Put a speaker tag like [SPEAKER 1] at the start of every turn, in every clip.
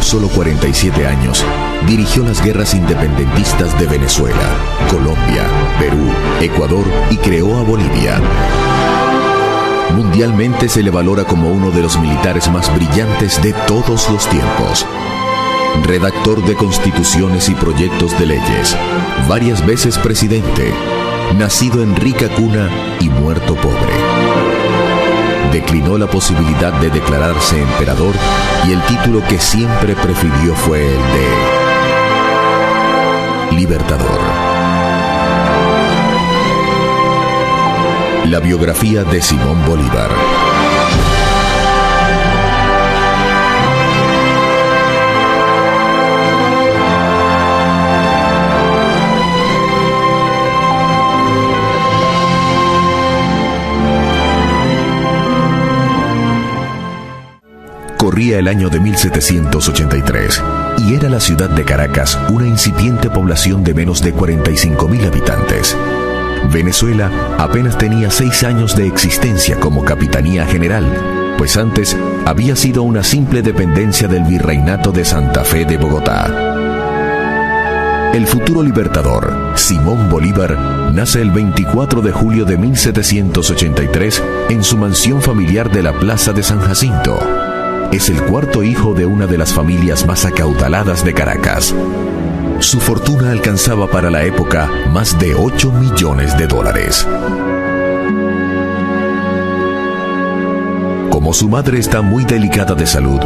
[SPEAKER 1] solo 47 años, dirigió las guerras independentistas de Venezuela, Colombia, Perú, Ecuador y creó a Bolivia. Mundialmente se le valora como uno de los militares más brillantes de todos los tiempos. Redactor de constituciones y proyectos de leyes, varias veces presidente, nacido en rica cuna y muerto pobre. Declinó la posibilidad de declararse emperador y el título que siempre prefirió fue el de Libertador. La biografía de Simón Bolívar. Corría el año de 1783 y era la ciudad de Caracas una incipiente población de menos de 45.000 habitantes. Venezuela apenas tenía 6 años de existencia como capitanía general, pues antes había sido una simple dependencia del virreinato de Santa Fe de Bogotá. El futuro libertador, Simón Bolívar, nace el 24 de julio de 1783 en su mansión familiar de la Plaza de San Jacinto. Es el cuarto hijo de una de las familias más acaudaladas de Caracas. Su fortuna alcanzaba para la época más de $8 millones. Como su madre está muy delicada de salud,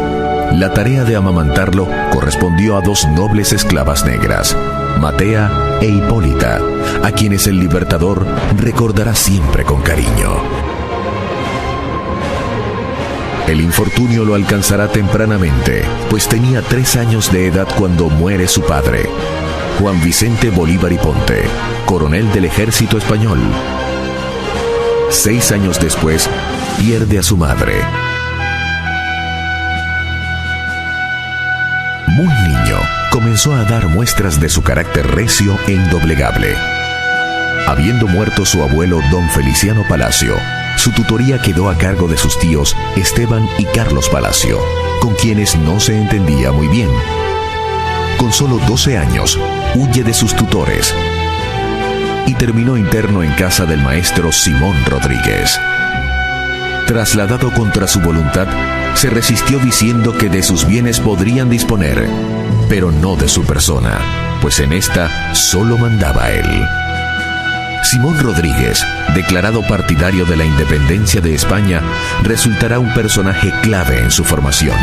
[SPEAKER 1] la tarea de amamantarlo correspondió a 2 nobles esclavas negras, Matea e Hipólita, a quienes el libertador recordará siempre con cariño. El infortunio lo alcanzará tempranamente, pues tenía 3 años de edad cuando muere su padre, Juan Vicente Bolívar y Ponte, coronel del ejército español. 6 años después, pierde a su madre. Muy niño, comenzó a dar muestras de su carácter recio e indoblegable. Habiendo muerto su abuelo don Feliciano Palacio, su tutoría quedó a cargo de sus tíos Esteban y Carlos Palacio, con quienes no se entendía muy bien. Con solo 12 años, huye de sus tutores y terminó interno en casa del maestro Simón Rodríguez. Trasladado contra su voluntad, se resistió diciendo que de sus bienes podrían disponer, pero no de su persona, pues en esta solo mandaba él. Simón Rodríguez, declarado partidario de la independencia de España, resultará un personaje clave en su formación,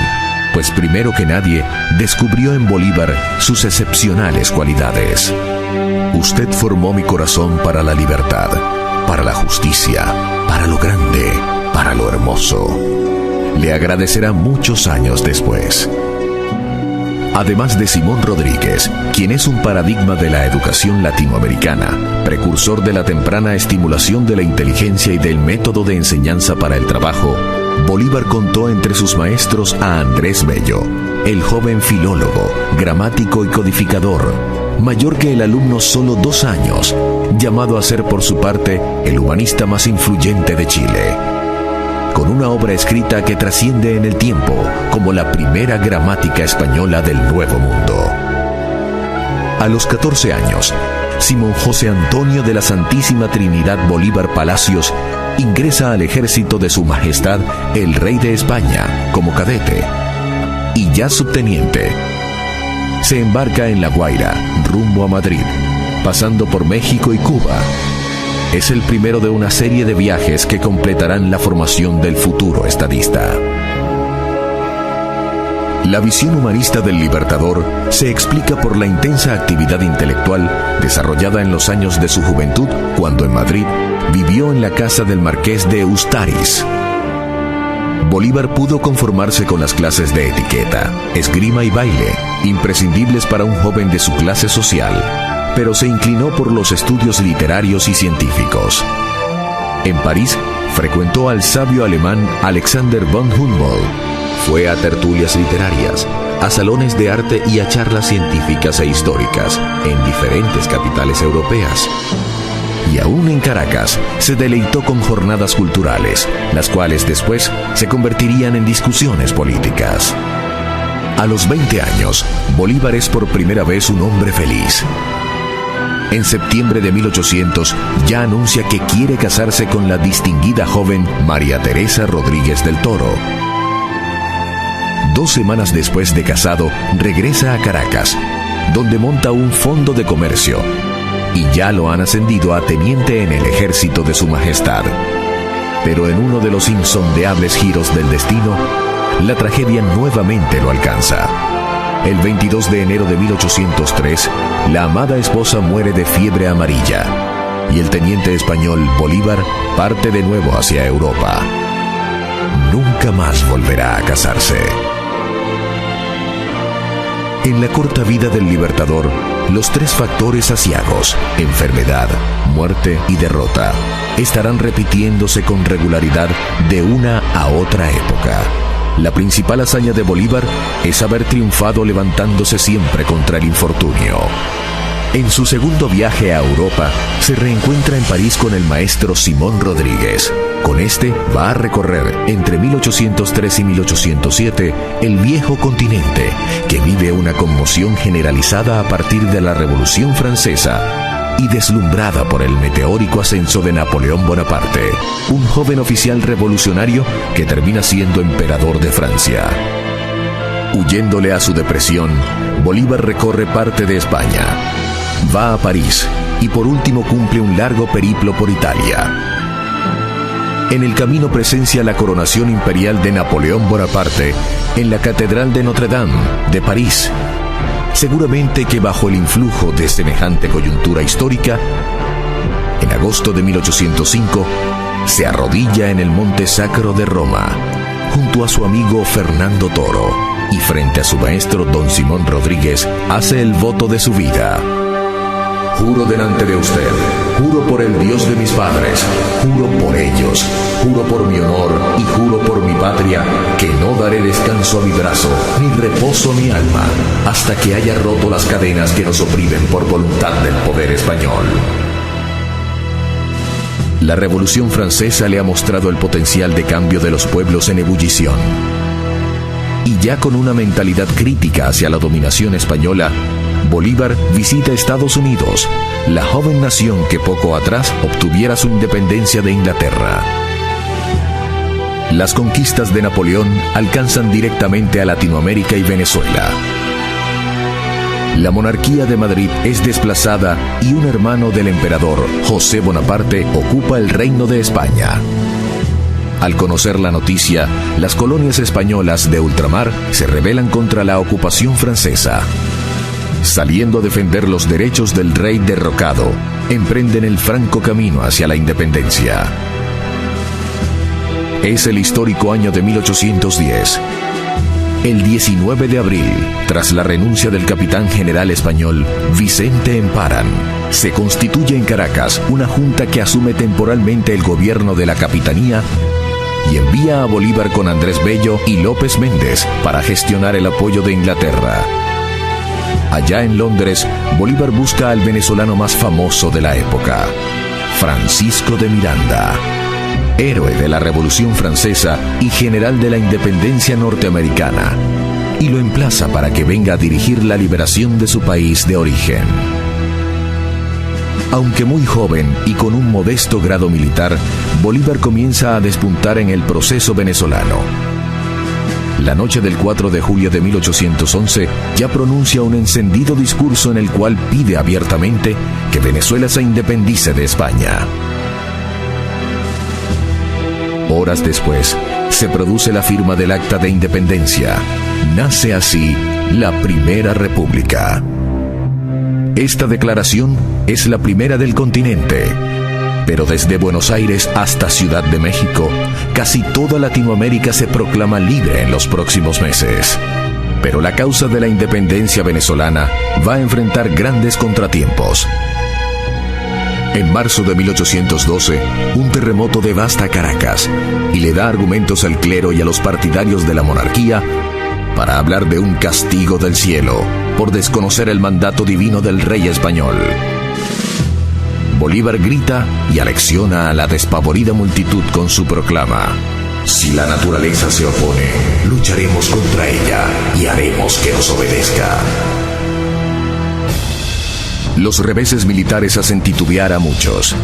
[SPEAKER 1] pues primero que nadie descubrió en Bolívar sus excepcionales cualidades. Usted formó mi corazón para la libertad, para la justicia, para lo grande, para lo hermoso. Le agradecerá muchos años después. Además de Simón Rodríguez, quien es un paradigma de la educación latinoamericana, precursor de la temprana estimulación de la inteligencia y del método de enseñanza para el trabajo, Bolívar contó entre sus maestros a Andrés Bello, el joven filólogo, gramático y codificador, mayor que el alumno solo 2 años, llamado a ser por su parte el humanista más influyente de Chile, con una obra escrita que trasciende en el tiempo como la primera gramática española del Nuevo Mundo. A los 14 años, Simón José Antonio de la Santísima Trinidad Bolívar Palacios ingresa al ejército de Su Majestad el Rey de España como cadete y ya subteniente. Se embarca en La Guaira, rumbo a Madrid, pasando por México y Cuba. Es el primero de una serie de viajes que completarán la formación del futuro estadista. La visión humanista del libertador se explica por la intensa actividad intelectual desarrollada en los años de su juventud, cuando en Madrid vivió en la casa del marqués de Ustaris. Bolívar pudo conformarse con las clases de etiqueta, esgrima y baile, imprescindibles para un joven de su clase social, pero se inclinó por los estudios literarios y científicos. En París, frecuentó al sabio alemán Alexander von Humboldt. Fue a tertulias literarias, a salones de arte y a charlas científicas e históricas en diferentes capitales europeas. Y aún en Caracas, se deleitó con jornadas culturales, las cuales después se convertirían en discusiones políticas. A los 20 años, Bolívar es por primera vez un hombre feliz. En septiembre de 1800 ya anuncia que quiere casarse con la distinguida joven María Teresa Rodríguez del Toro. 2 semanas después de casado, regresa a Caracas, donde monta un fondo de comercio, y ya lo han ascendido a teniente en el ejército de su majestad. Pero en uno de los insondeables giros del destino, la tragedia nuevamente lo alcanza. El 22 de enero de 1803, la amada esposa muere de fiebre amarilla, y el teniente español Bolívar parte de nuevo hacia Europa. Nunca más volverá a casarse. En la corta vida del libertador, los 3 factores aciagos, enfermedad, muerte y derrota, estarán repitiéndose con regularidad de una a otra época. La principal hazaña de Bolívar es haber triunfado levantándose siempre contra el infortunio. En su segundo viaje a Europa, se reencuentra en París con el maestro Simón Rodríguez. Con este va a recorrer entre 1803 y 1807 el viejo continente, que vive una conmoción generalizada a partir de la Revolución Francesa y deslumbrada por el meteórico ascenso de Napoleón Bonaparte, un joven oficial revolucionario que termina siendo emperador de Francia. Huyéndole a su depresión, Bolívar recorre parte de España, va a París y por último cumple un largo periplo por Italia. En el camino presencia la coronación imperial de Napoleón Bonaparte en la Catedral de Notre Dame de París. Seguramente que bajo el influjo de semejante coyuntura histórica, en agosto de 1805, se arrodilla en el Monte Sacro de Roma, junto a su amigo Fernando Toro, y frente a su maestro don Simón Rodríguez, hace el voto de su vida. Juro delante de usted, juro por el Dios de mis padres, juro por ellos, juro por mi honor y juro por mi patria, que no daré descanso a mi brazo, ni reposo a mi alma, hasta que haya roto las cadenas que nos oprimen por voluntad del poder español. La Revolución Francesa le ha mostrado el potencial de cambio de los pueblos en ebullición. Y ya con una mentalidad crítica hacia la dominación española, Bolívar visita Estados Unidos, la joven nación que poco atrás obtuviera su independencia de Inglaterra. Las conquistas de Napoleón alcanzan directamente a Latinoamérica y Venezuela. La monarquía de Madrid es desplazada y un hermano del emperador, José Bonaparte, ocupa el reino de España. Al conocer la noticia, las colonias españolas de ultramar se rebelan contra la ocupación francesa. Saliendo a defender los derechos del rey derrocado, emprenden el franco camino hacia la independencia. Es el histórico año de 1810. El 19 de abril, tras la renuncia del capitán general español Vicente Emparan, se constituye en Caracas una junta que asume temporalmente el gobierno de la capitanía y envía a Bolívar con Andrés Bello y López Méndez para gestionar el apoyo de Inglaterra. Allá en Londres, Bolívar busca al venezolano más famoso de la época, Francisco de Miranda, héroe de la Revolución Francesa y general de la independencia norteamericana, y lo emplaza para que venga a dirigir la liberación de su país de origen. Aunque muy joven y con un modesto grado militar, Bolívar comienza a despuntar en el proceso venezolano. La noche del 4 de julio de 1811 ya pronuncia un encendido discurso en el cual pide abiertamente que Venezuela se independice de España. Horas después, se produce la firma del Acta de Independencia. Nace así la Primera República. Esta declaración es la primera del continente. Pero desde Buenos Aires hasta Ciudad de México, casi toda Latinoamérica se proclama libre en los próximos meses. Pero la causa de la independencia venezolana va a enfrentar grandes contratiempos. En marzo de 1812, un terremoto devasta Caracas y le da argumentos al clero y a los partidarios de la monarquía para hablar de un castigo del cielo por desconocer el mandato divino del rey español. Bolívar grita y alecciona a la despavorida multitud con su proclama: Si la naturaleza se opone, lucharemos contra ella y haremos que nos obedezca. Los reveses militares hacen titubear a muchos.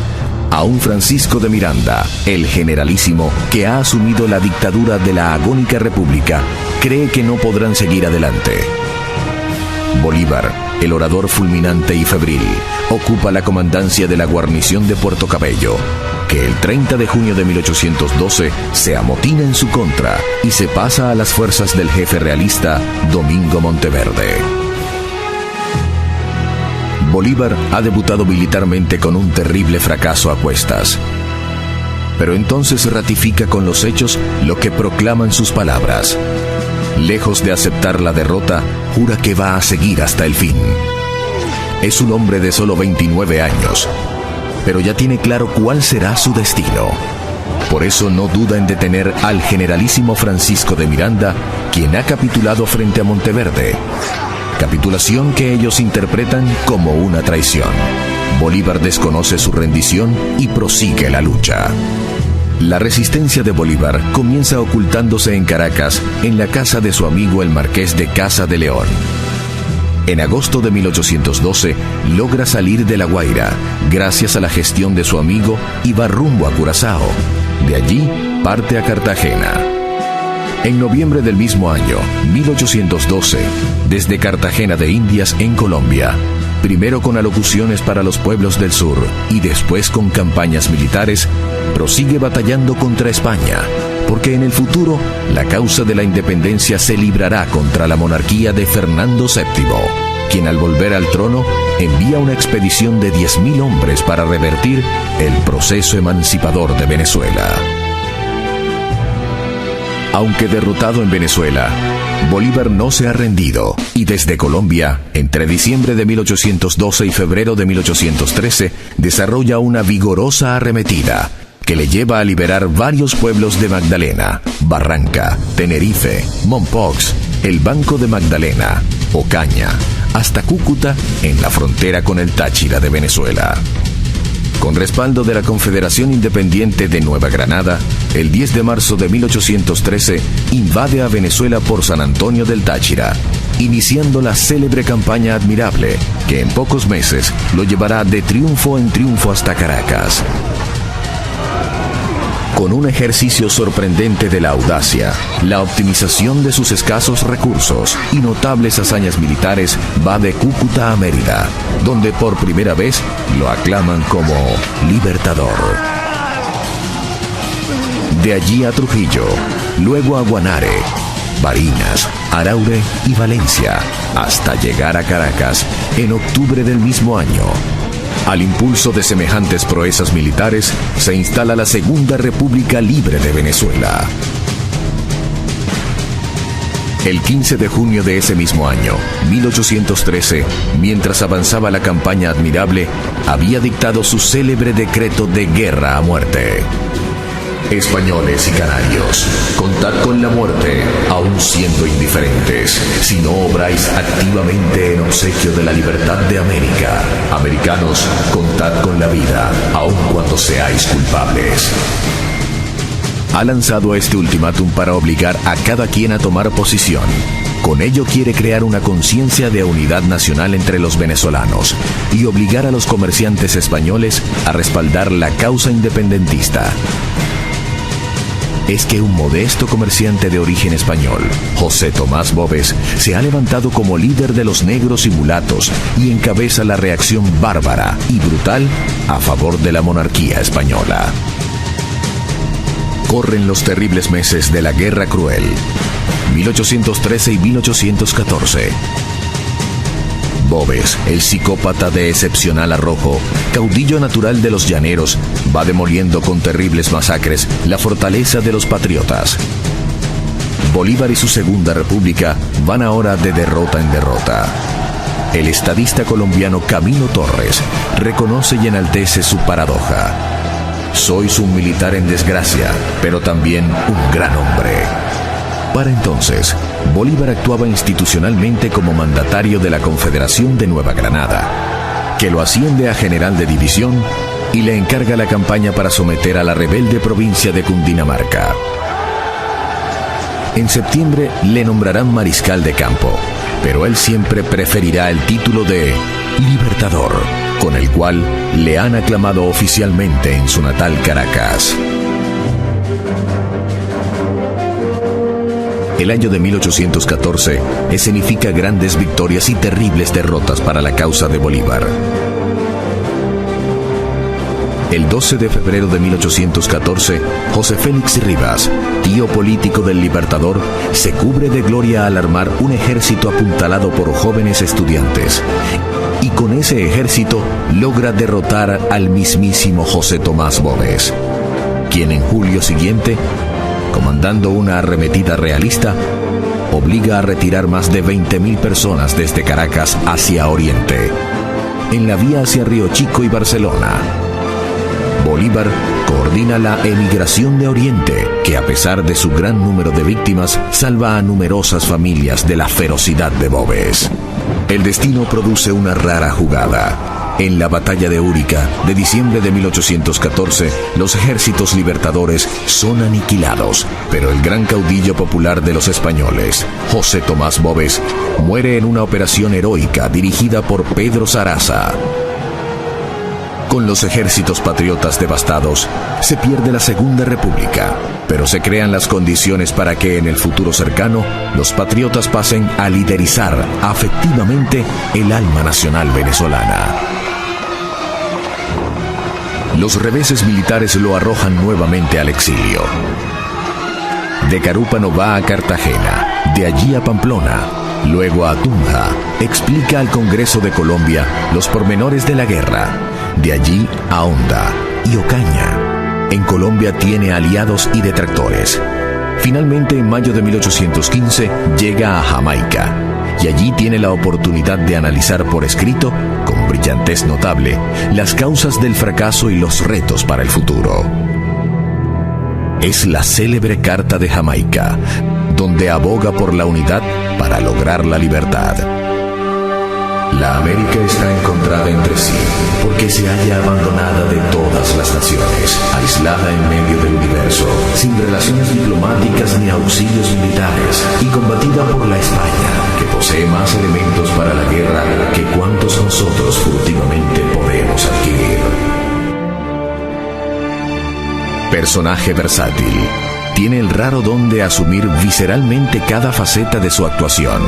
[SPEAKER 1] A un Francisco de Miranda, el generalísimo que ha asumido la dictadura de la agónica república, cree que no podrán seguir adelante. Bolívar, el orador fulminante y febril, ocupa la comandancia de la guarnición de Puerto Cabello, que el 30 de junio de 1812 se amotina en su contra y se pasa a las fuerzas del jefe realista Domingo Monteverde. Bolívar ha debutado militarmente con un terrible fracaso a cuestas. Pero entonces ratifica con los hechos lo que proclaman sus palabras. Lejos de aceptar la derrota, jura que va a seguir hasta el fin. Es un hombre de solo 29 años, pero ya tiene claro cuál será su destino. Por eso no duda en detener al generalísimo Francisco de Miranda, quien ha capitulado frente a Monteverde. Capitulación que ellos interpretan como una traición. Bolívar desconoce su rendición y prosigue la lucha. La resistencia de Bolívar comienza ocultándose en Caracas, en la casa de su amigo el Marqués de Casa de León. En agosto de 1812 logra salir de La Guaira, gracias a la gestión de su amigo, y va rumbo a Curazao. De allí parte a Cartagena. En noviembre del mismo año, 1812, desde Cartagena de Indias en Colombia, primero con alocuciones para los pueblos del sur y después con campañas militares, prosigue batallando contra España, porque en el futuro la causa de la independencia se librará contra la monarquía de Fernando VII, quien al volver al trono envía una expedición de 10.000 hombres para revertir el proceso emancipador de Venezuela. Aunque derrotado en Venezuela, Bolívar no se ha rendido y desde Colombia, entre diciembre de 1812 y febrero de 1813, desarrolla una vigorosa arremetida que le lleva a liberar varios pueblos de Magdalena, Barranca, Tenerife, Mompox, el Banco de Magdalena, Ocaña, hasta Cúcuta en la frontera con el Táchira de Venezuela. Con respaldo de la Confederación Independiente de Nueva Granada, el 10 de marzo de 1813 invade a Venezuela por San Antonio del Táchira, iniciando la célebre campaña Admirable, que en pocos meses lo llevará de triunfo en triunfo hasta Caracas. Con un ejercicio sorprendente de la audacia, la optimización de sus escasos recursos y notables hazañas militares, va de Cúcuta a Mérida, donde por primera vez lo aclaman como libertador. De allí a Trujillo, luego a Guanare, Barinas, Araure y Valencia, hasta llegar a Caracas en octubre del mismo año. Al impulso de semejantes proezas militares, se instala la Segunda República Libre de Venezuela. El 15 de junio de ese mismo año, 1813, mientras avanzaba la campaña Admirable, había dictado su célebre decreto de guerra a muerte. Españoles y canarios, contad con la muerte, aun siendo indiferentes, si no obráis activamente en obsequio de la libertad de América. Americanos, contad con la vida, aun cuando seáis culpables. Ha lanzado este ultimátum para obligar a cada quien a tomar posición. Con ello quiere crear una conciencia de unidad nacional entre los venezolanos y obligar a los comerciantes españoles a respaldar la causa independentista. Es que un modesto comerciante de origen español, José Tomás Boves, se ha levantado como líder de los negros y mulatos y encabeza la reacción bárbara y brutal a favor de la monarquía española. Corren los terribles meses de la Guerra Cruel, 1813 y 1814. Boves, el psicópata de excepcional arrojo, caudillo natural de los llaneros, va demoliendo con terribles masacres la fortaleza de los patriotas. Bolívar y su Segunda República van ahora de derrota en derrota. El estadista colombiano Camilo Torres reconoce y enaltece su paradoja. Sois un militar en desgracia, pero también un gran hombre. Para entonces, Bolívar actuaba institucionalmente como mandatario de la Confederación de Nueva Granada, que lo asciende a general de división y le encarga la campaña para someter a la rebelde provincia de Cundinamarca. En septiembre le nombrarán mariscal de campo, pero él siempre preferirá el título de Libertador, con el cual le han aclamado oficialmente en su natal Caracas. El año de 1814 escenifica grandes victorias y terribles derrotas para la causa de Bolívar. El 12 de febrero de 1814, José Félix Rivas, tío político del Libertador, se cubre de gloria al armar un ejército apuntalado por jóvenes estudiantes. Y con ese ejército logra derrotar al mismísimo José Tomás Boves, quien en julio siguiente, comandando una arremetida realista, obliga a retirar más de 20.000 personas desde Caracas hacia Oriente, en la vía hacia Río Chico y Barcelona. Bolívar coordina la emigración de Oriente, que a pesar de su gran número de víctimas, salva a numerosas familias de la ferocidad de Boves. El destino produce una rara jugada. En la batalla de Úrica, de diciembre de 1814, los ejércitos libertadores son aniquilados, pero el gran caudillo popular de los españoles, José Tomás Boves, muere en una operación heroica dirigida por Pedro Saraza. Con los ejércitos patriotas devastados, se pierde la Segunda República, pero se crean las condiciones para que en el futuro cercano los patriotas pasen a liderizar afectivamente el alma nacional venezolana. Los reveses militares lo arrojan nuevamente al exilio. De Carúpano va a Cartagena, de allí a Pamplona, luego a Tunja. Explica al Congreso de Colombia los pormenores de la guerra. De allí a Honda y Ocaña. En Colombia tiene aliados y detractores. Finalmente, en mayo de 1815, llega a Jamaica, y allí tiene la oportunidad de analizar por escrito, con brillantez notable, las causas del fracaso y los retos para el futuro. Es la célebre Carta de Jamaica, donde aboga por la unidad para lograr la libertad. La América está encontrada entre sí, porque se halla abandonada de todas las naciones, aislada en medio del universo, sin relaciones diplomáticas ni auxilios militares, y combatida por la España, que posee más elementos para la guerra que cuantos nosotros furtivamente podemos adquirir. Personaje versátil, tiene el raro don de asumir visceralmente cada faceta de su actuación.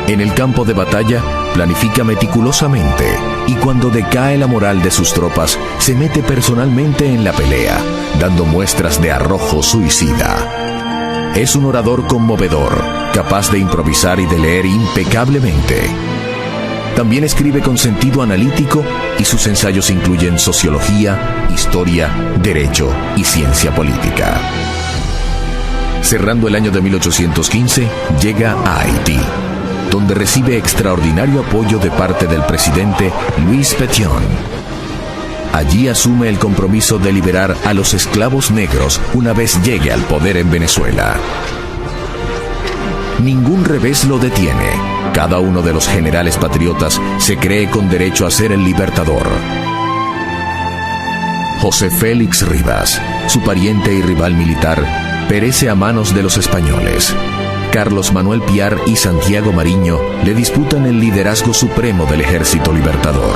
[SPEAKER 1] En el campo de batalla, planifica meticulosamente, y cuando decae la moral de sus tropas, se mete personalmente en la pelea, dando muestras de arrojo suicida. Es un orador conmovedor, capaz de improvisar y de leer impecablemente. También escribe con sentido analítico, y sus ensayos incluyen sociología, historia, derecho y ciencia política. Cerrando el año de 1815, llega a Haití, donde recibe extraordinario apoyo de parte del presidente Louis Pétion. Allí asume el compromiso de liberar a los esclavos negros una vez llegue al poder en Venezuela. Ningún revés lo detiene. Cada uno de los generales patriotas se cree con derecho a ser el libertador. José Félix Rivas, su pariente y rival militar, perece a manos de los españoles. Carlos Manuel Piar y Santiago Mariño le disputan el liderazgo supremo del ejército libertador.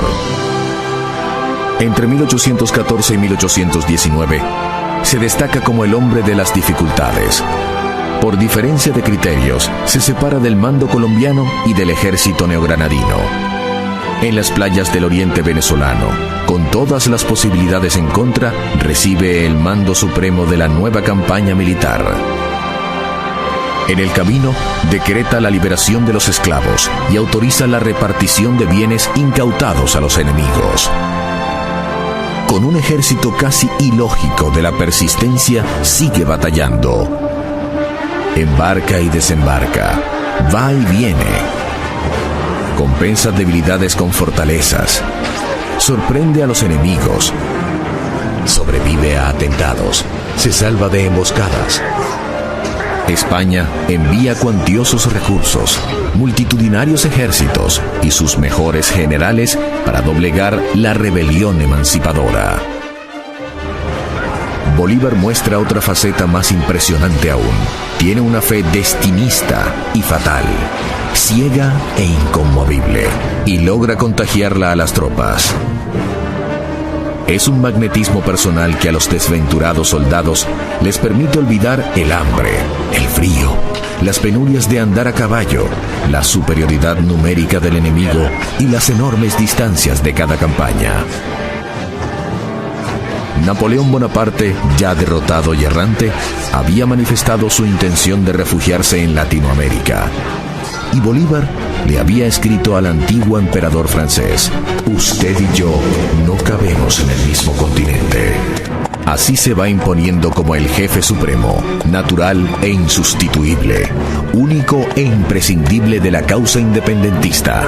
[SPEAKER 1] Entre 1814 y 1819, se destaca como el hombre de las dificultades. Por diferencia de criterios, se separa del mando colombiano y del ejército neogranadino. En las playas del oriente venezolano, con todas las posibilidades en contra, recibe el mando supremo de la nueva campaña militar. En el camino, decreta la liberación de los esclavos y autoriza la repartición de bienes incautados a los enemigos. Con un ejército casi ilógico de la persistencia, sigue batallando. Embarca y desembarca, va y viene. Compensa debilidades con fortalezas. Sorprende a los enemigos. Sobrevive a atentados. Se salva de emboscadas. España envía cuantiosos recursos, multitudinarios ejércitos y sus mejores generales para doblegar la rebelión emancipadora. Bolívar muestra otra faceta más impresionante aún, Tiene una fe destinista y fatal, ciega e inconmovible, y logra contagiarla a las tropas. Es un magnetismo personal que a los desventurados soldados les permite olvidar el hambre, el frío, las penurias de andar a caballo, la superioridad numérica del enemigo y las enormes distancias de cada campaña. Napoleón Bonaparte, ya derrotado y errante, había manifestado su intención de refugiarse en Latinoamérica. Y Bolívar le había escrito al antiguo emperador francés: usted y yo no cabemos en el mismo continente. Así se va imponiendo como el jefe supremo, natural e insustituible, único e imprescindible de la causa independentista.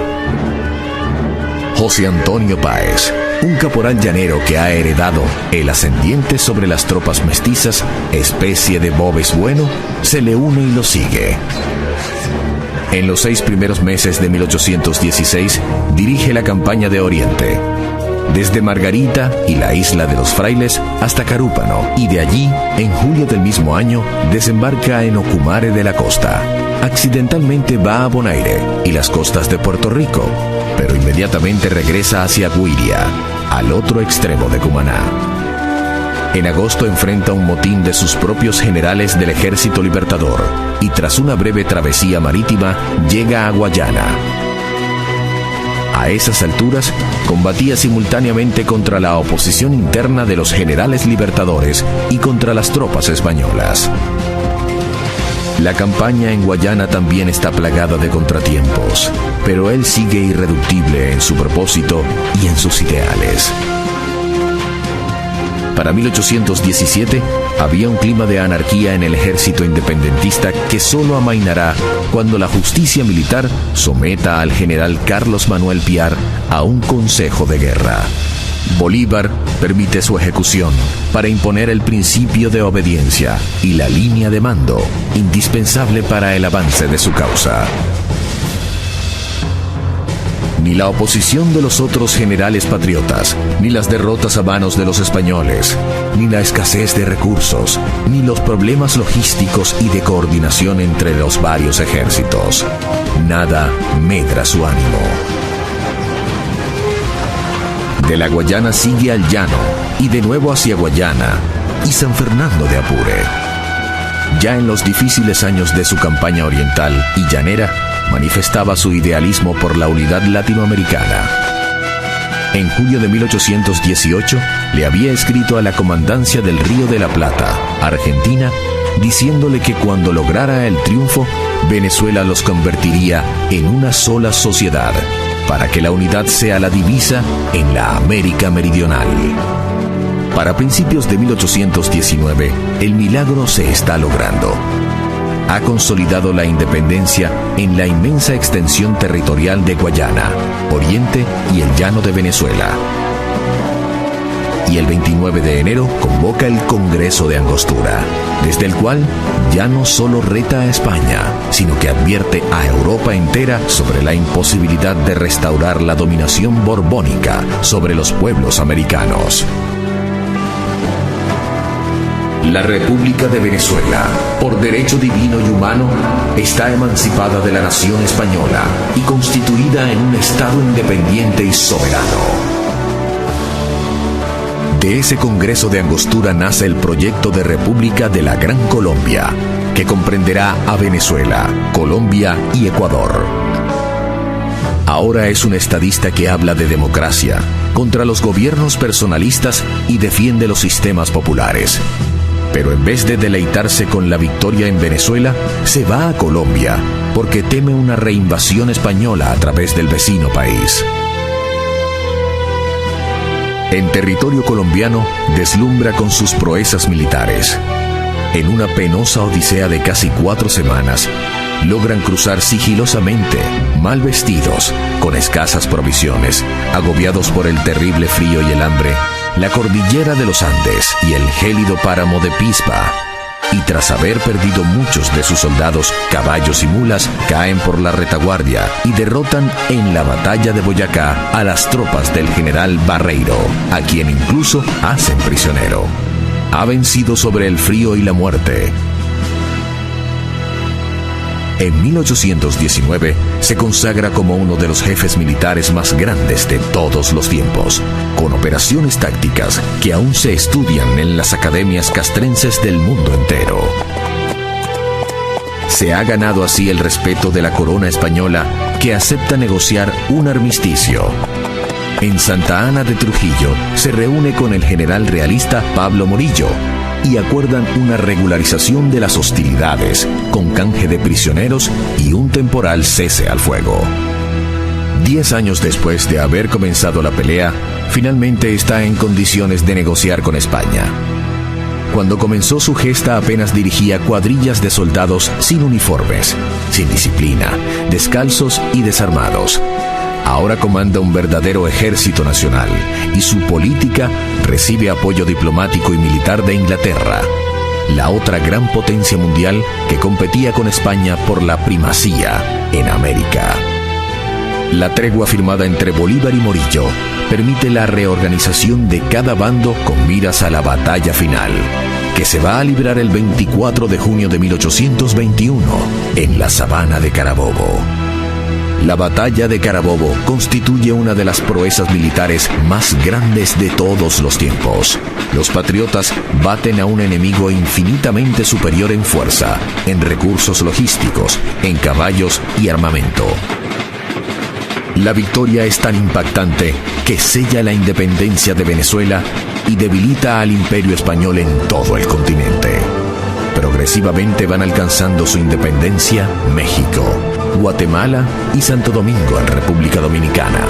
[SPEAKER 1] José Antonio Páez, un caporal llanero que ha heredado el ascendiente sobre las tropas mestizas, especie de Bobes bueno, se le une y lo sigue. En los 6 primeros meses de 1816 dirige la campaña de Oriente, desde Margarita y la isla de los Frailes hasta Carúpano, y de allí, en julio del mismo año, desembarca en Ocumare de la Costa. Accidentalmente va a Bonaire y las costas de Puerto Rico, pero inmediatamente regresa hacia Guiria, al otro extremo de Cumaná. En agosto enfrenta un motín de sus propios generales del Ejército Libertador y tras una breve travesía marítima llega a Guayana. A esas alturas combatía simultáneamente contra la oposición interna de los generales libertadores y contra las tropas españolas. La campaña en Guayana también está plagada de contratiempos, pero él sigue irreductible en su propósito y en sus ideales. Para 1817 había un clima de anarquía en el ejército independentista que solo amainará cuando la justicia militar someta al general Carlos Manuel Piar a un consejo de guerra. Bolívar permite su ejecución para imponer el principio de obediencia y la línea de mando, indispensable para el avance de su causa. Ni la oposición de los otros generales patriotas, ni las derrotas a manos de los españoles, ni la escasez de recursos, ni los problemas logísticos y de coordinación entre los varios ejércitos. Nada medra su ánimo. De la Guayana sigue al llano, y de nuevo hacia Guayana, y San Fernando de Apure. Ya en los difíciles años de su campaña oriental y llanera, manifestaba su idealismo por la unidad latinoamericana. En julio de 1818 le había escrito a la comandancia del Río de la Plata, Argentina, diciéndole que cuando lograra el triunfo, Venezuela los convertiría en una sola sociedad, para que la unidad sea la divisa en la América Meridional. Para principios de 1819, el milagro se está logrando. Ha consolidado la independencia en la inmensa extensión territorial de Guayana, Oriente y el llano de Venezuela. Y el 29 de enero convoca el Congreso de Angostura, desde el cual ya no solo reta a España, sino que advierte a Europa entera sobre la imposibilidad de restaurar la dominación borbónica sobre los pueblos americanos. La República de Venezuela, por derecho divino y humano, está emancipada de la nación española y constituida en un Estado independiente y soberano. De ese Congreso de Angostura nace el proyecto de República de la Gran Colombia, que comprenderá a Venezuela, Colombia y Ecuador. Ahora es un estadista que habla de democracia, contra los gobiernos personalistas y defiende los sistemas populares. Pero en vez de deleitarse con la victoria en Venezuela, se va a Colombia, porque teme una reinvasión española a través del vecino país. En territorio colombiano, deslumbra con sus proezas militares. En una penosa odisea de casi 4 semanas, logran cruzar sigilosamente, mal vestidos, con escasas provisiones, agobiados por el terrible frío y el hambre, la cordillera de los Andes y el gélido páramo de Pispa, y tras haber perdido muchos de sus soldados, caballos y mulas, caen por la retaguardia y derrotan en la batalla de Boyacá a las tropas del general Barreiro, a quien incluso hacen prisionero. Ha vencido sobre el frío y la muerte. En 1819 se consagra como uno de los jefes militares más grandes de todos los tiempos, con operaciones tácticas que aún se estudian en las academias castrenses del mundo entero. Se ha ganado así el respeto de la corona española, que acepta negociar un armisticio. En Santa Ana de Trujillo se reúne con el general realista Pablo Morillo y acuerdan una regularización de las hostilidades, con canje de prisioneros y un temporal cese al fuego. 10 años después de haber comenzado la pelea, finalmente está en condiciones de negociar con España. Cuando comenzó su gesta apenas dirigía cuadrillas de soldados sin uniformes, sin disciplina, descalzos y desarmados. Ahora comanda un verdadero ejército nacional y su política recibe apoyo diplomático y militar de Inglaterra, la otra gran potencia mundial que competía con España por la primacía en América. La tregua firmada entre Bolívar y Morillo permite la reorganización de cada bando con miras a la batalla final, que se va a librar el 24 de junio de 1821 en la sabana de Carabobo. La batalla de Carabobo constituye una de las proezas militares más grandes de todos los tiempos. Los patriotas baten a un enemigo infinitamente superior en fuerza, en recursos logísticos, en caballos y armamento. La victoria es tan impactante que sella la independencia de Venezuela y debilita al Imperio Español en todo el continente. Progresivamente van alcanzando su independencia México, Guatemala y Santo Domingo en República Dominicana.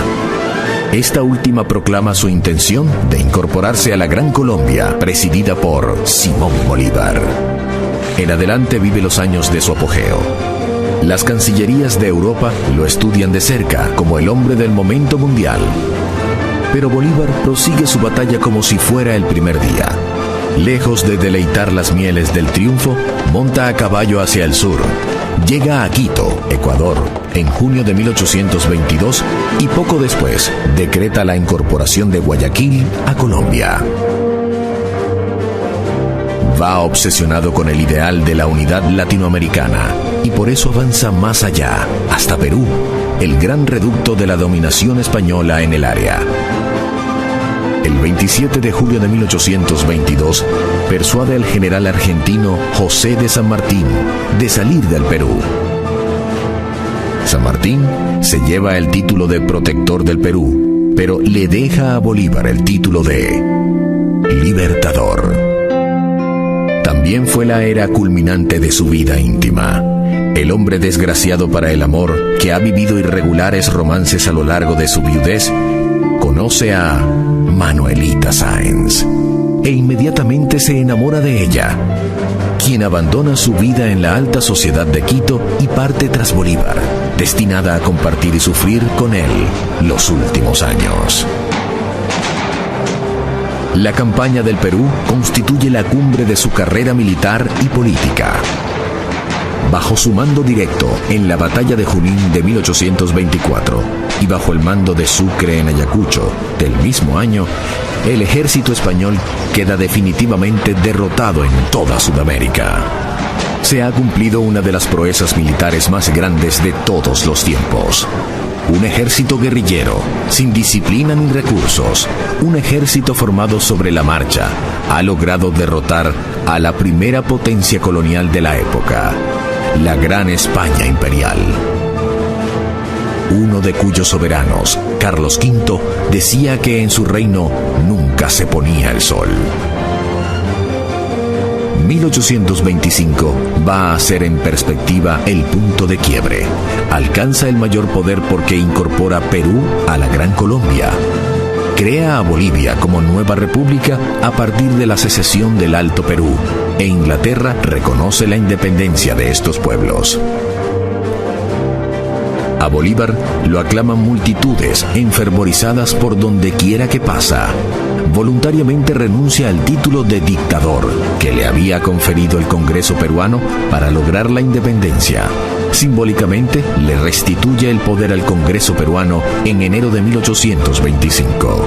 [SPEAKER 1] Esta última proclama su intención de incorporarse a la Gran Colombia, presidida por Simón Bolívar. En adelante vive los años de su apogeo. Las cancillerías de Europa lo estudian de cerca como el hombre del momento mundial. Pero Bolívar prosigue su batalla como si fuera el primer día. Lejos de deleitar las mieles del triunfo, monta a caballo hacia el sur. Llega a Quito, Ecuador, en junio de 1822 y poco después decreta la incorporación de Guayaquil a Colombia. Va obsesionado con el ideal de la unidad latinoamericana y por eso avanza más allá, hasta Perú, el gran reducto de la dominación española en el área. El 27 de julio de 1822, persuade al general argentino José de San Martín de salir del Perú. San Martín se lleva el título de protector del Perú, pero le deja a Bolívar el título de libertador. También fue la era culminante de su vida íntima. El hombre desgraciado para el amor, que ha vivido irregulares romances a lo largo de su viudez, conoce a Manuelita Sáenz e inmediatamente se enamora de ella, quien abandona su vida en la alta sociedad de Quito y parte tras Bolívar, destinada a compartir y sufrir con él los últimos años. La campaña del Perú constituye la cumbre de su carrera militar y política. Bajo su mando directo en la batalla de Junín de 1824 y bajo el mando de Sucre en Ayacucho del mismo año, el ejército español queda definitivamente derrotado en toda Sudamérica. Se ha cumplido una de las proezas militares más grandes de todos los tiempos. Un ejército guerrillero, sin disciplina ni recursos, un ejército formado sobre la marcha, ha logrado derrotar a la primera potencia colonial de la época, la Gran España Imperial. Uno de cuyos soberanos, Carlos V, decía que en su reino nunca se ponía el sol. 1825 va a ser en perspectiva el punto de quiebre. Alcanza el mayor poder porque incorpora Perú a la Gran Colombia. Crea a Bolivia como nueva república a partir de la secesión del Alto Perú, e Inglaterra reconoce la independencia de estos pueblos. A Bolívar lo aclaman multitudes enfervorizadas por donde quiera que pasa. Voluntariamente renuncia al título de dictador que le había conferido el Congreso peruano para lograr la independencia. Simbólicamente le restituye el poder al Congreso peruano en enero de 1825.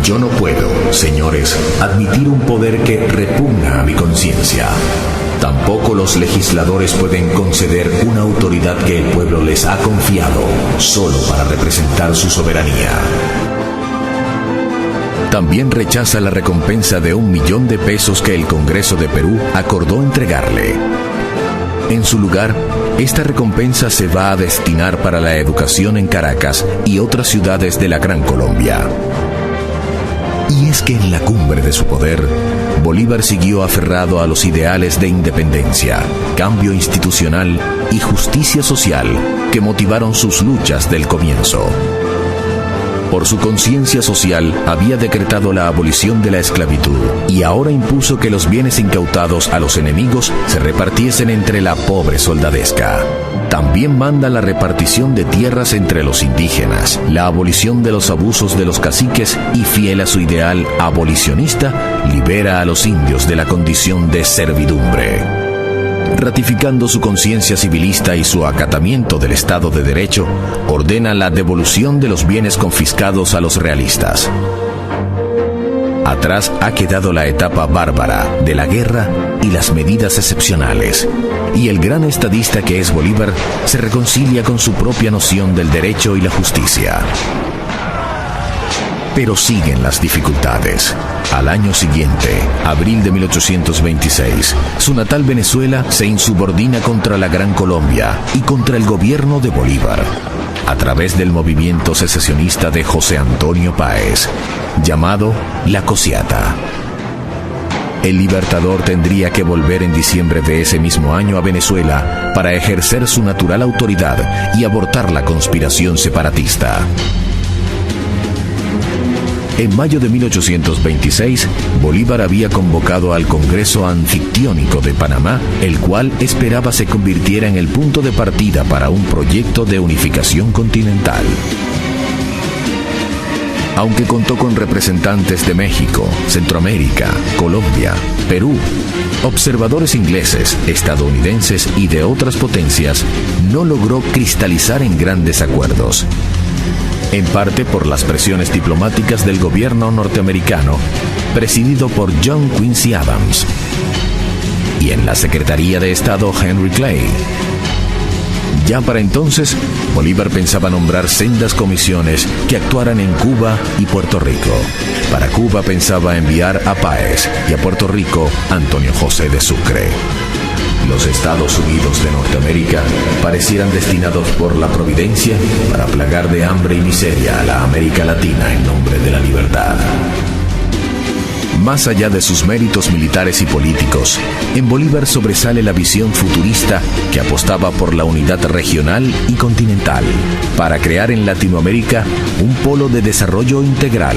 [SPEAKER 1] Yo no puedo, señores, admitir un poder que repugna a mi conciencia. Tampoco los legisladores pueden conceder una autoridad que el pueblo les ha confiado solo para representar su soberanía. También rechaza la recompensa de 1 millón de pesos que el Congreso de Perú acordó entregarle. En su lugar, esta recompensa se va a destinar para la educación en Caracas y otras ciudades de la Gran Colombia. Y es que en la cumbre de su poder, Bolívar siguió aferrado a los ideales de independencia, cambio institucional y justicia social que motivaron sus luchas del comienzo. Por su conciencia social, había decretado la abolición de la esclavitud y ahora impuso que los bienes incautados a los enemigos se repartiesen entre la pobre soldadesca. También manda la repartición de tierras entre los indígenas, la abolición de los abusos de los caciques y, fiel a su ideal abolicionista, libera a los indios de la condición de servidumbre. Ratificando su conciencia civilista y su acatamiento del Estado de Derecho, ordena la devolución de los bienes confiscados a los realistas. Atrás ha quedado la etapa bárbara de la guerra y las medidas excepcionales, y el gran estadista que es Bolívar se reconcilia con su propia noción del derecho y la justicia. Pero siguen las dificultades. Al año siguiente, abril de 1826, su natal Venezuela se insubordina contra la Gran Colombia y contra el gobierno de Bolívar, a través del movimiento secesionista de José Antonio Páez, llamado La Cociata. El libertador tendría que volver en diciembre de ese mismo año a Venezuela para ejercer su natural autoridad y abortar la conspiración separatista. En mayo de 1826, Bolívar había convocado al Congreso Anfictiónico de Panamá, el cual esperaba se convirtiera en el punto de partida para un proyecto de unificación continental. Aunque contó con representantes de México, Centroamérica, Colombia, Perú, observadores ingleses, estadounidenses y de otras potencias, no logró cristalizar en grandes acuerdos. En parte por las presiones diplomáticas del gobierno norteamericano, presidido por John Quincy Adams, y en la Secretaría de Estado Henry Clay. Ya para entonces, Bolívar pensaba nombrar sendas comisiones que actuaran en Cuba y Puerto Rico. Para Cuba pensaba enviar a Páez y a Puerto Rico Antonio José de Sucre. Los Estados Unidos de Norteamérica parecieran destinados por la providencia para plagar de hambre y miseria a la América Latina en nombre de la libertad. Más allá de sus méritos militares y políticos, en Bolívar sobresale la visión futurista que apostaba por la unidad regional y continental para crear en Latinoamérica un polo de desarrollo integral.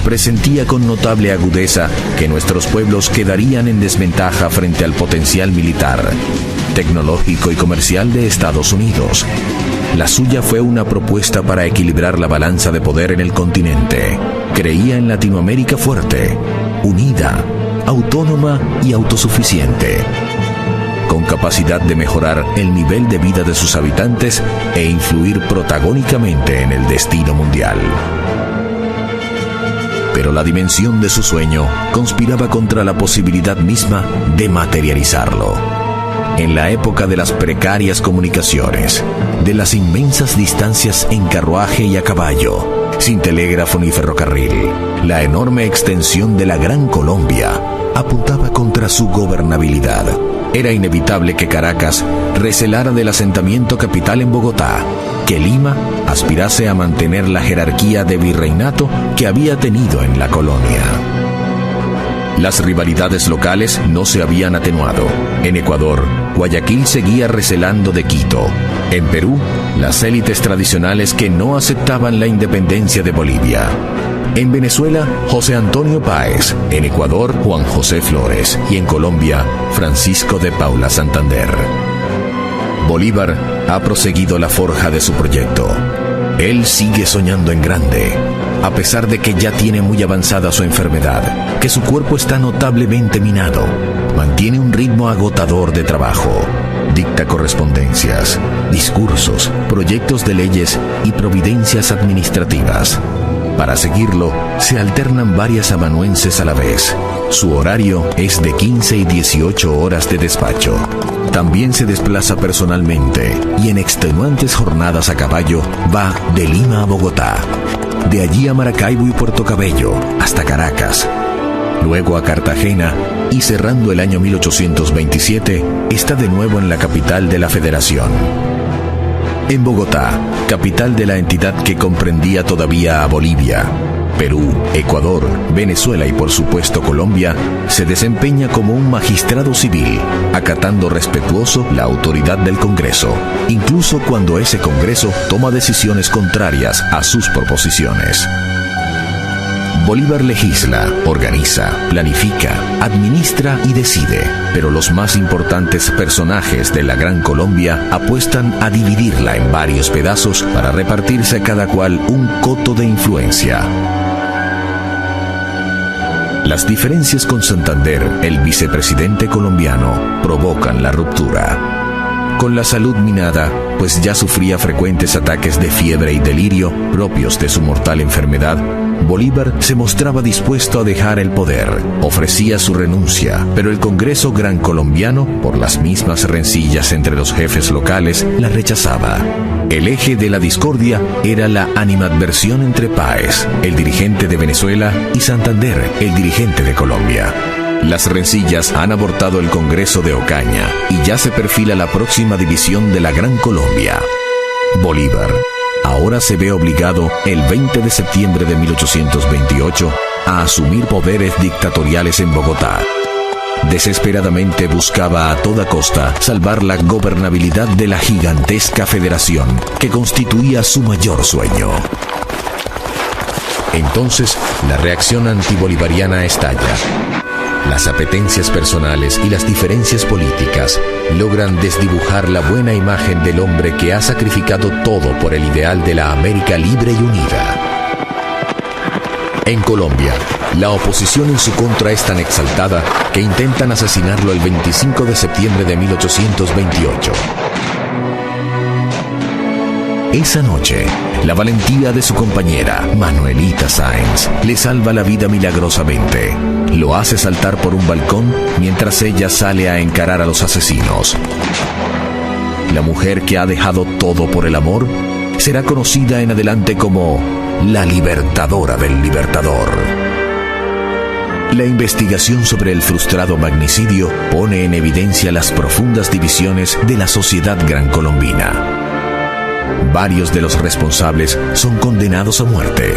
[SPEAKER 1] Presentía con notable agudeza que nuestros pueblos quedarían en desventaja frente al potencial militar, tecnológico y comercial de Estados Unidos. La suya fue una propuesta para equilibrar la balanza de poder en el continente. Creía en Latinoamérica fuerte, unida, autónoma y autosuficiente, con capacidad de mejorar el nivel de vida de sus habitantes e influir protagónicamente en el destino mundial. Pero la dimensión de su sueño conspiraba contra la posibilidad misma de materializarlo. En la época de las precarias comunicaciones, de las inmensas distancias en carruaje y a caballo, sin telégrafo ni ferrocarril, la enorme extensión de la Gran Colombia apuntaba contra su gobernabilidad. Era inevitable que Caracas recelara del asentamiento capital en Bogotá, que Lima aspirase a mantener la jerarquía de virreinato que había tenido en la colonia. Las rivalidades locales no se habían atenuado. En Ecuador, Guayaquil seguía recelando de Quito. En Perú, las élites tradicionales que no aceptaban la independencia de Bolivia. En Venezuela, José Antonio Páez. En Ecuador, Juan José Flores. Y en Colombia, Francisco de Paula Santander. Bolívar ha proseguido la forja de su proyecto. Él sigue soñando en grande, a pesar de que ya tiene muy avanzada su enfermedad, que su cuerpo está notablemente minado. Mantiene un ritmo agotador de trabajo. Dicta correspondencias, discursos, proyectos de leyes y providencias administrativas. Para seguirlo, se alternan varias amanuenses a la vez, Su horario es de 15 y 18 horas de despacho. También se desplaza personalmente y en extenuantes jornadas a caballo va de Lima a Bogotá, de allí a Maracaibo y Puerto Cabello, hasta Caracas, luego a Cartagena y cerrando el año 1827 está de nuevo en la capital de la Federación. En Bogotá, capital de la entidad que comprendía todavía a Bolivia, Perú, Ecuador, Venezuela y por supuesto Colombia, se desempeña como un magistrado civil, acatando respetuoso la autoridad del Congreso, incluso cuando ese Congreso toma decisiones contrarias a sus proposiciones. Bolívar legisla, organiza, planifica, administra y decide, pero los más importantes personajes de la Gran Colombia apuestan a dividirla en varios pedazos para repartirse cada cual un coto de influencia. Las diferencias con Santander, el vicepresidente colombiano, provocan la ruptura. Con la salud minada, pues ya sufría frecuentes ataques de fiebre y delirio propios de su mortal enfermedad, Bolívar se mostraba dispuesto a dejar el poder, ofrecía su renuncia, pero el Congreso Gran Colombiano, por las mismas rencillas entre los jefes locales, la rechazaba. El eje de la discordia era la animadversión entre Páez, el dirigente de Venezuela, y Santander, el dirigente de Colombia. Las rencillas han abortado el Congreso de Ocaña y ya se perfila la próxima división de la Gran Colombia. Bolívar ahora se ve obligado, el 20 de septiembre de 1828, a asumir poderes dictatoriales en Bogotá. Desesperadamente buscaba a toda costa salvar la gobernabilidad de la gigantesca federación que constituía su mayor sueño. Entonces, la reacción antibolivariana estalla. Las apetencias personales y las diferencias políticas logran desdibujar la buena imagen del hombre que ha sacrificado todo por el ideal de la América libre y unida. En Colombia, la oposición en su contra es tan exaltada que intentan asesinarlo el 25 de septiembre de 1828. Esa noche, la valentía de su compañera, Manuelita Sáenz, le salva la vida milagrosamente. Lo hace saltar por un balcón mientras ella sale a encarar a los asesinos. La mujer que ha dejado todo por el amor será conocida en adelante como la libertadora del libertador. La investigación sobre el frustrado magnicidio pone en evidencia las profundas divisiones de la sociedad grancolombina. Varios de los responsables son condenados a muerte.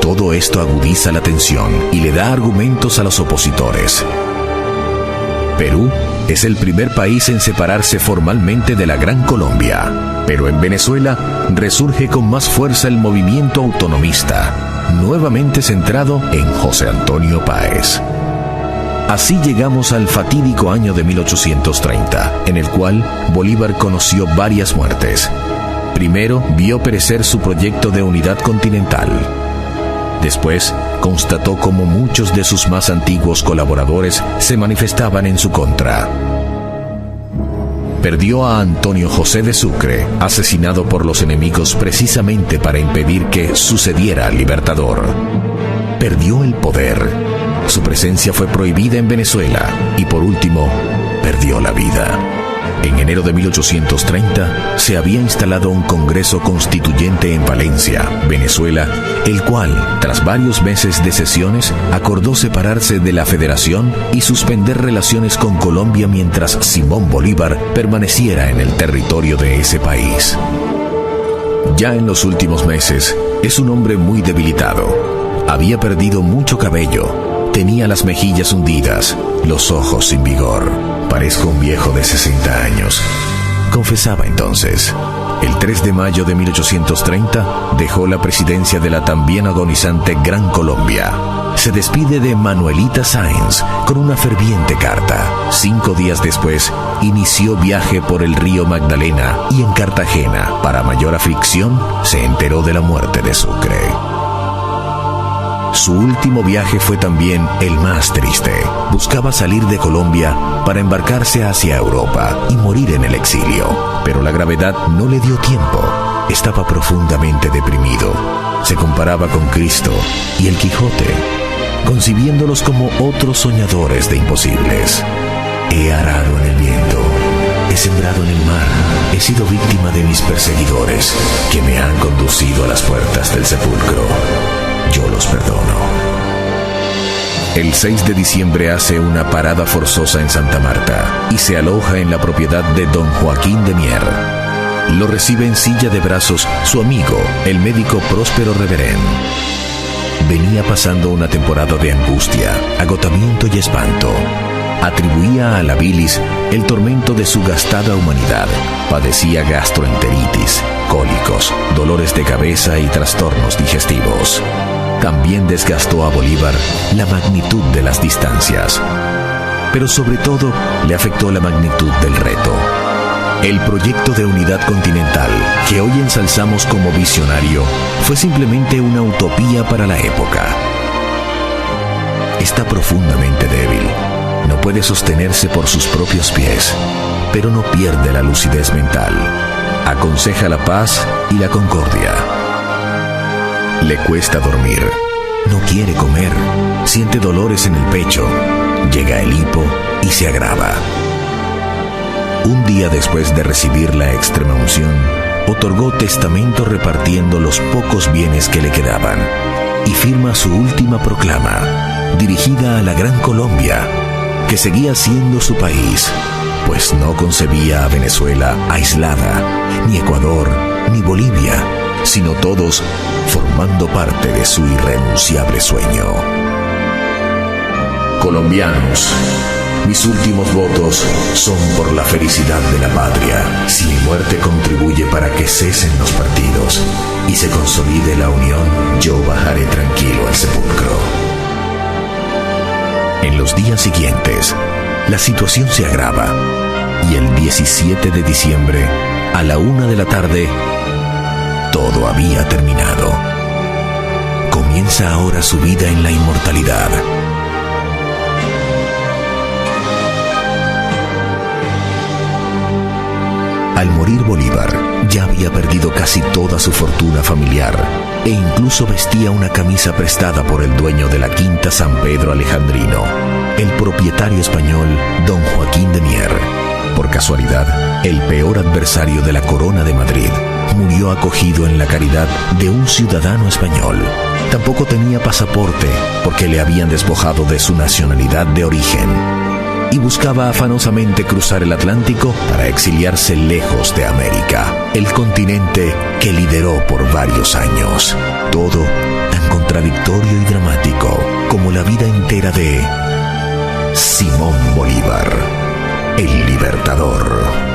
[SPEAKER 1] Todo esto agudiza la tensión y le da argumentos a los opositores. Perú es el primer país en separarse formalmente de la Gran Colombia, pero en Venezuela resurge con más fuerza el movimiento autonomista, nuevamente centrado en José Antonio Páez. Así llegamos al fatídico año de 1830, en el cual Bolívar conoció varias muertes. Primero, vio perecer su proyecto de unidad continental. Después, constató cómo muchos de sus más antiguos colaboradores se manifestaban en su contra. Perdió a Antonio José de Sucre, asesinado por los enemigos precisamente para impedir que sucediera al libertador. Perdió el poder. Su presencia fue prohibida en Venezuela y, por último, perdió la vida. En enero de 1830 se había instalado un Congreso Constituyente en Valencia, Venezuela, el cual, tras varios meses de sesiones, acordó separarse de la Federación y suspender relaciones con Colombia mientras Simón Bolívar permaneciera en el territorio de ese país. Ya en los últimos meses, es un hombre muy debilitado. Había perdido mucho cabello, tenía las mejillas hundidas, los ojos sin vigor. Parezco un viejo de 60 años, confesaba entonces. El 3 de mayo de 1830 dejó la presidencia de la también agonizante Gran Colombia. Se despide de Manuelita Sáenz con una ferviente carta. 5 días después, inició viaje por el río Magdalena y en Cartagena, para mayor aflicción, se enteró de la muerte de Sucre. Su último viaje fue también el más triste. Buscaba salir de Colombia para embarcarse hacia Europa y morir en el exilio. Pero la gravedad no le dio tiempo. Estaba profundamente deprimido. Se comparaba con Cristo y el Quijote. concibiéndolos como otros soñadores de imposibles. He arado en el viento, he sembrado en el mar, he sido víctima de mis perseguidores, que me han conducido a las puertas del sepulcro. Yo los perdono. El 6 de diciembre hace una parada forzosa en Santa Marta y se aloja en la propiedad de don Joaquín de Mier. Lo recibe en silla de brazos su amigo, el médico Próspero Reverén. Venía pasando una temporada de angustia, agotamiento y espanto. Atribuía a la bilis el tormento de su gastada humanidad. Padecía gastroenteritis, cólicos, dolores de cabeza y trastornos digestivos. También desgastó a Bolívar la magnitud de las distancias. Pero sobre todo le afectó la magnitud del reto. El proyecto de unidad continental, que hoy ensalzamos como visionario, fue simplemente una utopía para la época. Está profundamente débil. No puede sostenerse por sus propios pies, pero no pierde la lucidez mental. Aconseja la paz y la concordia. Le cuesta dormir, no quiere comer, siente dolores en el pecho, llega el hipo y se agrava. Un día después de recibir la extremaunción, otorgó testamento repartiendo los pocos bienes que le quedaban y firma su última proclama, dirigida a la Gran Colombia, que seguía siendo su país, pues no concebía a Venezuela aislada, ni Ecuador, ni Bolivia, sino todos formando parte de su irrenunciable sueño. Colombianos, mis últimos votos son por la felicidad de la patria. Si mi muerte contribuye para que cesen los partidos y se consolide la unión, yo bajaré tranquilo al sepulcro. En los días siguientes, la situación se agrava y el 17 de diciembre, a la 1 de la tarde, todo había terminado. Comienza ahora su vida en la inmortalidad. Al morir Bolívar, ya había perdido casi toda su fortuna familiar e incluso vestía una camisa prestada por el dueño de la Quinta San Pedro Alejandrino, el propietario español don Joaquín de Mier. Por casualidad, el peor adversario de la Corona de Madrid murió acogido en la caridad de un ciudadano español. Tampoco tenía pasaporte porque le habían despojado de su nacionalidad de origen y buscaba afanosamente cruzar el Atlántico para exiliarse lejos de América, el continente que lideró por varios años. Todo tan contradictorio y dramático como la vida entera de Simón Bolívar, el libertador.